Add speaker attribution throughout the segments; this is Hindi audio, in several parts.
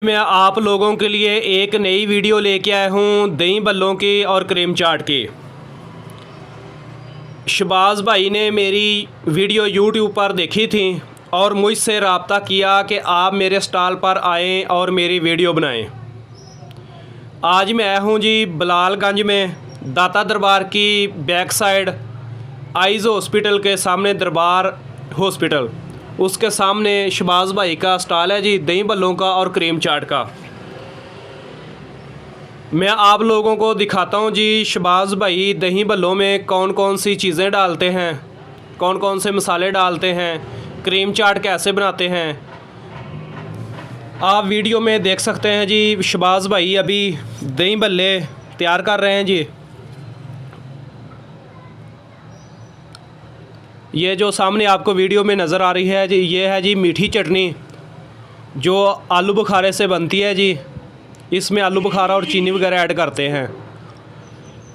Speaker 1: मैं आप लोगों के लिए एक नई वीडियो लेके आया हूँ दही बल्लों की और क्रीम चाट की। शहबाज भाई ने मेरी वीडियो यूट्यूब पर देखी थी और मुझसे रब्ता किया कि आप मेरे स्टॉल पर आएँ और मेरी वीडियो बनाएं। आज मैं आया हूँ जी बलालगंज में दाता दरबार की बैक साइड आइज़ हॉस्पिटल के सामने दरबार हॉस्पिटल, उसके सामने शहबाज भाई का स्टॉल है जी दही बल्लों का और क्रीम चाट का। मैं आप लोगों को दिखाता हूं जी शहबाज भाई दही बल्लों में कौन कौन सी चीज़ें डालते हैं, कौन कौन से मसाले डालते हैं, क्रीम चाट कैसे बनाते हैं। आप वीडियो में देख सकते हैं जी शहबाज भाई अभी दही बल्ले तैयार कर रहे हैं जी। ये जो सामने आपको वीडियो में नज़र आ रही है जी, ये है जी मीठी चटनी जो आलू बुखारे से बनती है जी। इसमें आलू बुखारा और चीनी वगैरह ऐड करते हैं।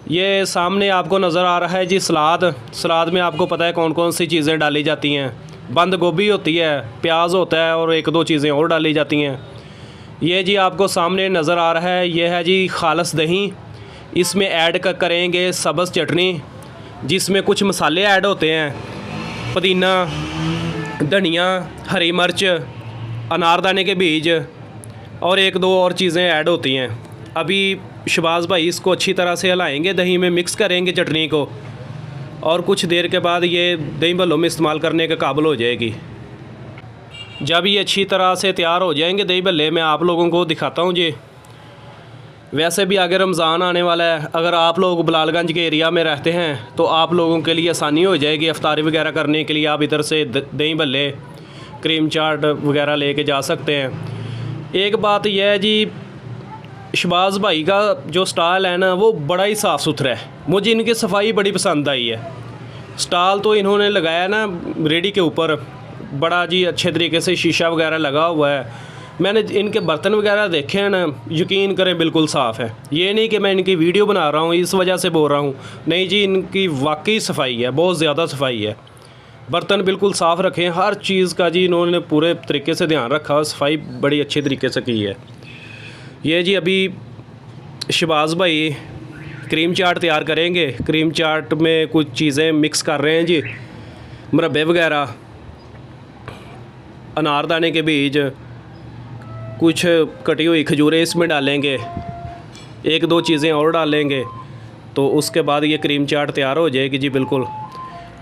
Speaker 1: ये सामने आपको नज़र आ रहा है जी सलाद में आपको पता है कौन कौन सी चीज़ें डाली जाती हैं। बंद गोभी होती है, प्याज होता है और एक दो चीज़ें और डाली जाती हैं। ये जी आपको सामने नज़र आ रहा है, ये है जी खालस दही। इसमें ऐड करेंगे सब्ज़ चटनी जिसमें कुछ मसाले ऐड होते हैं, पुदीना, धनिया, हरी मिर्च, अनारदाने के बीज और एक दो और चीज़ें ऐड होती हैं। अभी शहबाज भाई इसको अच्छी तरह से हिलाएंगे, दही में मिक्स करेंगे चटनी को और कुछ देर के बाद ये दही बल्लों में इस्तेमाल करने के काबिल हो जाएगी। जब ये अच्छी तरह से तैयार हो जाएंगे दही बल्ले मैं आप लोगों को दिखाता हूँ जी। वैसे भी आगे रमज़ान आने वाला है, अगर आप लोग बलालगंज के एरिया में रहते हैं तो आप लोगों के लिए आसानी हो जाएगी इफ्तारी वगैरह करने के लिए। आप इधर से दही बल्ले, क्रीम चाट वगैरह लेके जा सकते हैं। एक बात यह है जी शहबाज भाई का जो स्टॉल है ना वो बड़ा ही साफ़ सुथरा है। मुझे इनकी सफाई बड़ी पसंद आई है। स्टॉल तो इन्होंने लगाया ना रेडी के ऊपर, बड़ा जी अच्छे तरीके से शीशा वगैरह लगा हुआ है। मैंने इनके बर्तन वगैरह देखे हैं ना, यकीन करें बिल्कुल साफ़ है। ये नहीं कि मैं इनकी वीडियो बना रहा हूँ इस वजह से बोल रहा हूँ, नहीं जी, इनकी वाकई सफाई है, बहुत ज़्यादा सफाई है। बर्तन बिल्कुल साफ़ रखे हैं, हर चीज़ का जी इन्होंने पूरे तरीके से ध्यान रखा और सफाई बड़ी अच्छे तरीके से की है। ये जी अभी शहबाज भाई क्रीम चाट तैयार करेंगे। क्रीम चाट में कुछ चीज़ें मिक्स कर रहे हैं जी, मुरब्बे वगैरह, अनारदाने के बीज, कुछ कटी हुई खजूरें इसमें डालेंगे, एक दो चीज़ें और डालेंगे तो उसके बाद ये क्रीम चाट तैयार हो जाएगी जी। बिल्कुल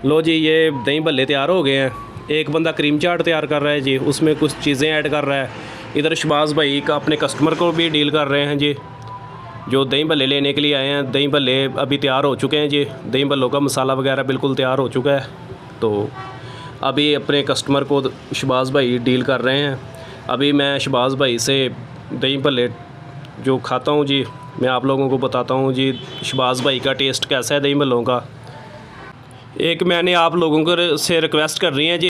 Speaker 1: लो जी, ये दही बल्ले तैयार हो गए हैं। एक बंदा क्रीम चाट तैयार कर रहा है जी, उसमें कुछ चीज़ें ऐड कर रहा है। इधर शहबाज भाई का अपने कस्टमर को भी डील कर रहे हैं जी, जो दही बल्ले लेने के लिए आए हैं। दही बल्ले अभी तैयार हो चुके हैं जी, दही बल्लों का मसाला वगैरह बिल्कुल तैयार हो चुका है। तो अभी अपने कस्टमर को शहबाज भाई डील कर रहे हैं। अभी मैं शहबाज भाई से दही बल्ले जो खाता हूँ जी, मैं आप लोगों को बताता हूँ जी शहबाज भाई का टेस्ट कैसा है दही बल्लों का। एक मैंने आप लोगों को से रिक्वेस्ट कर रही है जी।